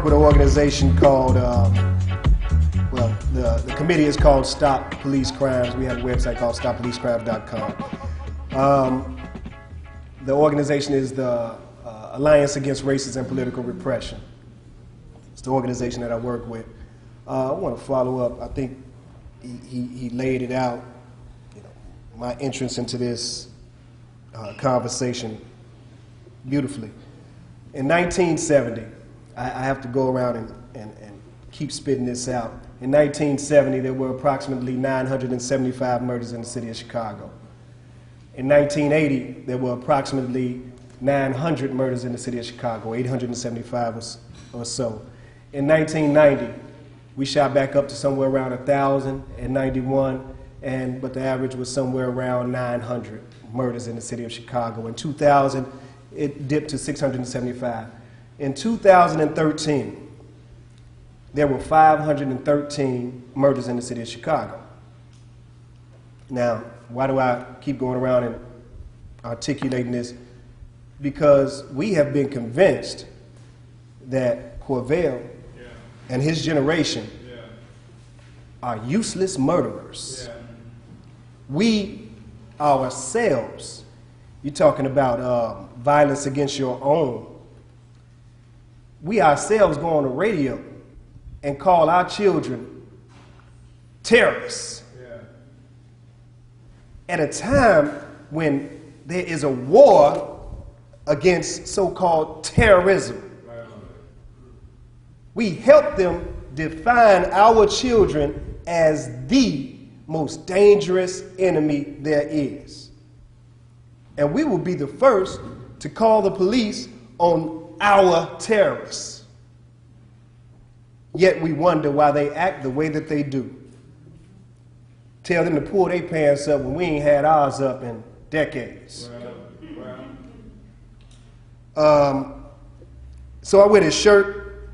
with an organization called, well, the committee is called Stop Police Crimes. We have a website called stoppolicecrimes.com. The organization is the Alliance Against Racism and Political Repression. It's the organization that I work with. I want to follow up. I think he laid it out, my entrance into this conversation beautifully. In 1970, I have to go around and keep spitting this out. In 1970, there were approximately 975 murders in the city of Chicago. In 1980, there were approximately 900 murders in the city of Chicago, 875 or so. In 1990, we shot back up to somewhere around 1,091, but the average was somewhere around 900 murders in the city of Chicago. In 2000, it dipped to 675. In 2013, there were 513 murders in the city of Chicago. Now, why do I keep going around and articulating this? Because we have been convinced that Corvell and his generation are useless murderers. We ourselves, you're talking about violence against your own. We ourselves go on the radio and call our children terrorists. At a time when there is a war against so-called terrorism. We help them define our children as the most dangerous enemy there is. And we will be the first to call the police on our terrorists. Yet we wonder why they act the way that they do. Tell them to pull their pants up when we ain't had ours up in decades. So I wear this shirt,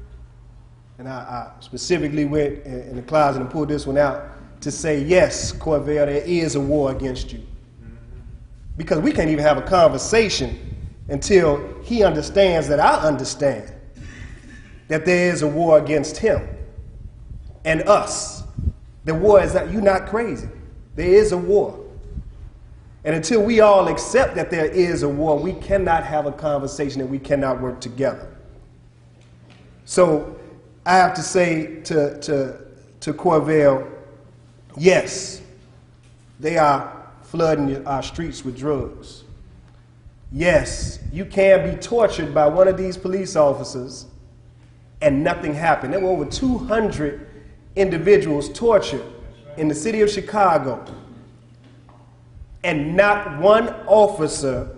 and I specifically went in the closet and pulled this one out to say, yes, Corvell, there is a war against you. Because we can't even have a conversation until he understands that I understand that there is a war against him and us. The war is that you're not crazy. There is a war. And until we all accept that there is a war, we cannot have a conversation and we cannot work together. So I have to say to Corvell, yes, they are flooding our streets with drugs. Yes, you can be tortured by one of these police officers and nothing happened. There were over 200 individuals tortured in the city of Chicago, and not one officer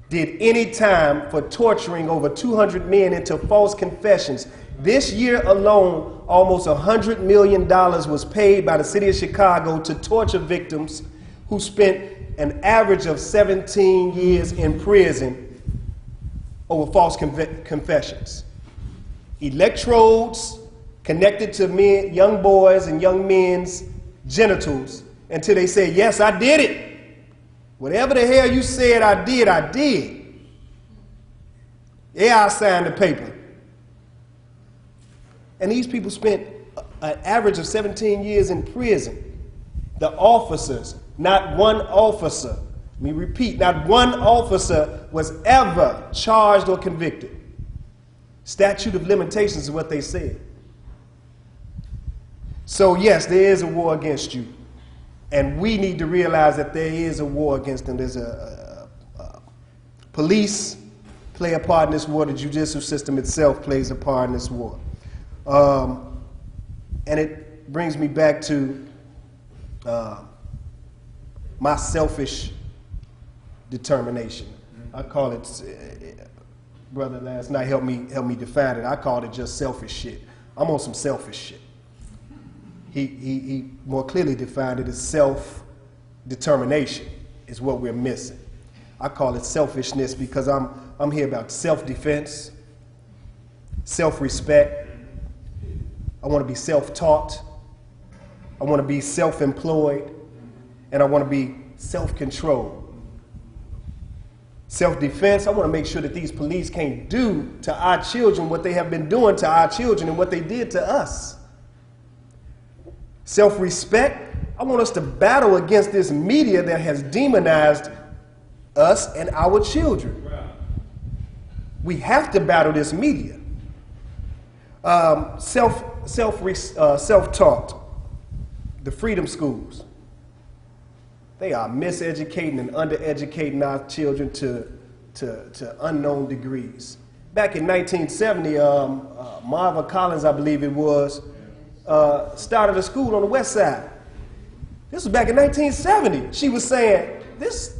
did any time for torturing over 200 men into false confessions. This year alone, almost $100 million was paid by the city of Chicago to torture victims who spent an average of 17 years in prison over false confessions. Electrodes connected to men, young boys and young men's genitals until they say, yes, I did it. Whatever the hell you said I did, I did. Yeah, I signed the paper. And these people spent an average of 17 years in prison. The officers, not one officer, let me repeat, not one officer was ever charged or convicted. Statute of limitations is what they said. So yes, there is a war against you. And we need to realize that there is a war against them. There's police play a part in this war. The judicial system itself plays a part in this war. And it brings me back to my selfish determination. I call it, brother last night helped me define it. I called it just selfish shit. I'm on some selfish shit. He more clearly defined it as self-determination is what we're missing. I call it selfishness because I'm here about self-defense, self-respect. I want to be self-taught. I want to be self-employed. And I want to be self-controlled. Self-defense, I want to make sure that these police can't do to our children what they have been doing to our children and what they did to us. Self-respect, I want us to battle against this media that has demonized us and our children. We have to battle this media. Self-taught, the freedom schools. They are miseducating and undereducating our children to unknown degrees. Back in 1970, Marva Collins, I believe it was, started a school on the west side. This was back in 1970. She was saying, this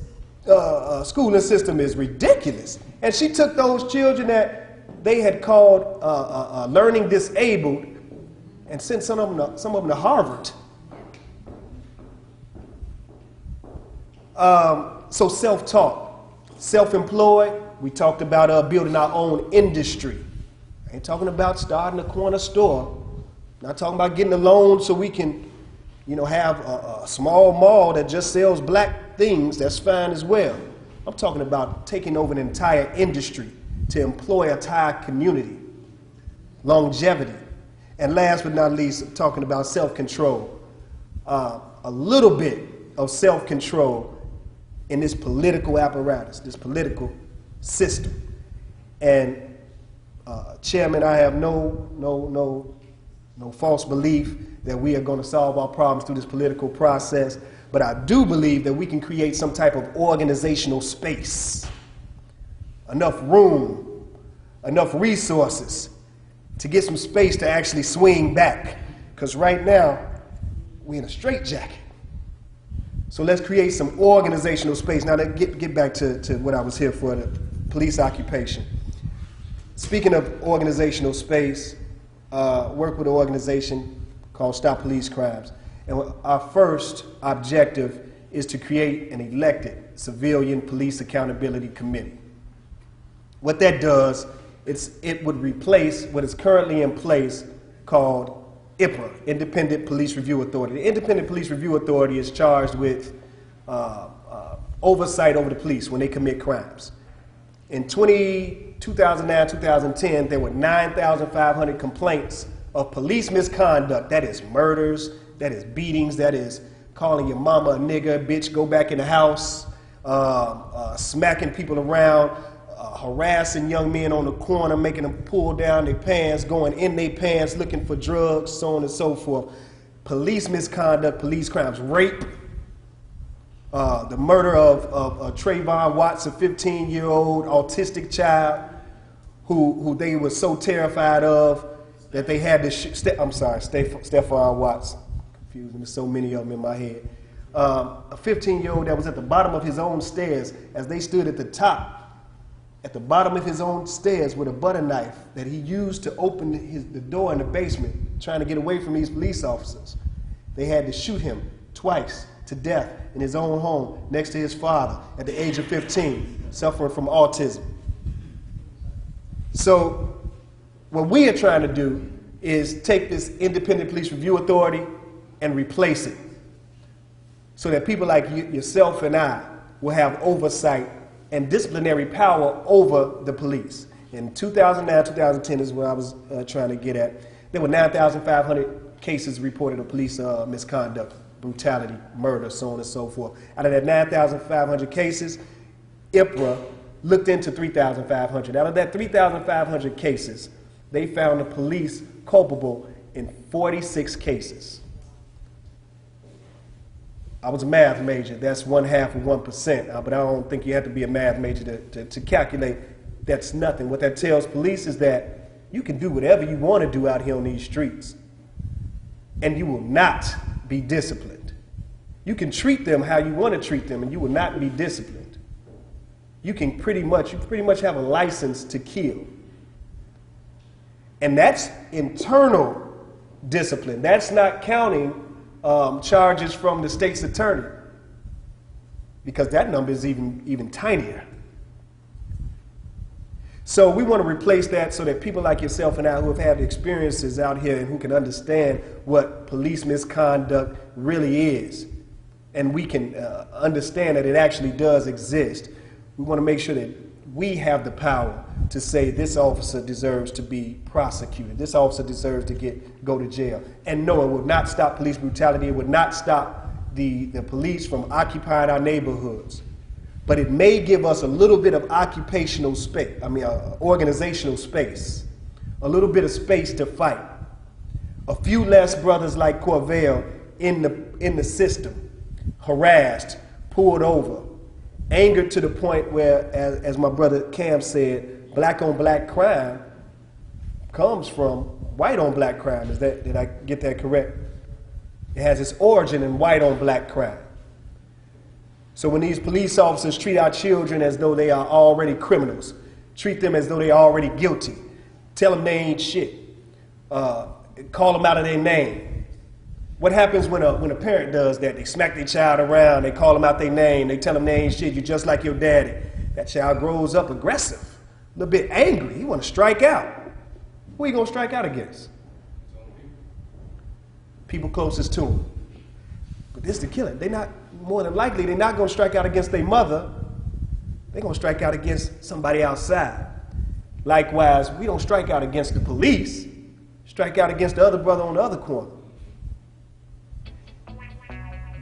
schooling system is ridiculous. And she took those children that they had called learning disabled and sent some of them to Harvard. So self-taught, self-employed, we talked about building our own industry. I ain't talking about starting a corner store. Not talking about getting a loan so we can, have a small mall that just sells black things. That's fine as well. I'm talking about taking over an entire industry to employ an entire community, longevity. And last but not least, I'm talking about self-control. A little bit of self-control in this political apparatus, this political system. And Chairman, I have no false belief that we are going to solve our problems through this political process, but I do believe that we can create some type of organizational space, enough room, enough resources to get some space to actually swing back. Because right now, we're in a straitjacket. So let's create some organizational space. Now, get back to what I was here for, the police occupation. Speaking of organizational space, work with an organization called Stop Police Crimes. And our first objective is to create an elected civilian police accountability committee. What that does, it would replace what is currently in place called IPRA, Independent Police Review Authority. The Independent Police Review Authority is charged with oversight over the police when they commit crimes. In 2009-2010, there were 9,500 complaints of police misconduct. That is murders, that is beatings, that is calling your mama a nigger, bitch, go back in the house, smacking people around, harassing young men on the corner, making them pull down their pants, going in their pants, looking for drugs, so on and so forth. Police misconduct, police crimes, rape, the murder of Trayvon Watts, a 15-year-old autistic child who they were so terrified of that they had to shoot. Stephon Watts. Confusing, there's so many of them in my head. A 15-year-old that was at the bottom of his own stairs as they stood at the top, at the bottom of his own stairs with a butter knife that he used to open the door in the basement, trying to get away from these police officers. They had to shoot him twice to death in his own home next to his father at the age of 15, suffering from autism. So what we are trying to do is take this Independent Police Review Authority and replace it so that people like yourself and I will have oversight and disciplinary power over the police. In 2009-2010 is what I was trying to get at. There were 9,500 cases reported of police misconduct, brutality, murder, so on and so forth. Out of that 9,500 cases, IPRA looked into 3,500. Out of that 3,500 cases, they found the police culpable in 46 cases. I was a math major. That's 1/2 of 1%. But I don't think you have to be a math major to calculate. That's nothing. What that tells police is that you can do whatever you want to do out here on these streets, and you will not be disciplined. You can treat them how you want to treat them, and you will not be disciplined. You pretty much have a license to kill. And that's internal discipline. That's not counting charges from the state's attorney, because that number is even tinier. So we want to replace that so that people like yourself and I who have had experiences out here and who can understand what police misconduct really is, and we can understand that it actually does exist. We want to make sure that we have the power to say this officer deserves to be prosecuted. This officer deserves to go to jail. And no, it would not stop police brutality. It would not stop the police from occupying our neighborhoods. But it may give us a little bit of occupational space, organizational space, a little bit of space to fight. A few less brothers like Corvell in the system, harassed, pulled over, angered to the point where, as my brother Cam said, black on black crime comes from white on black crime. Did I get that correct? It has its origin in white on black crime. So when these police officers treat our children as though they are already criminals, treat them as though they are already guilty, tell them they ain't shit, call them out of their name. What happens when a parent does that? They smack their child around, they call them out their name, they tell them they ain't shit, you just like your daddy. That child grows up aggressive, a little bit angry, he want to strike out. Who are you going to strike out against? People closest to him. But this is the killing. More than likely, they're not going to strike out against their mother. They're going to strike out against somebody outside. Likewise, we don't strike out against the police. Strike out against the other brother on the other corner.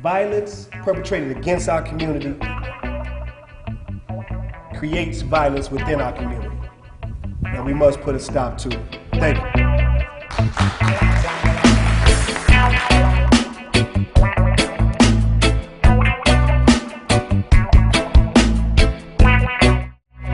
Violence perpetrated against our community creates violence within our community. And we must put a stop to it. Thank you.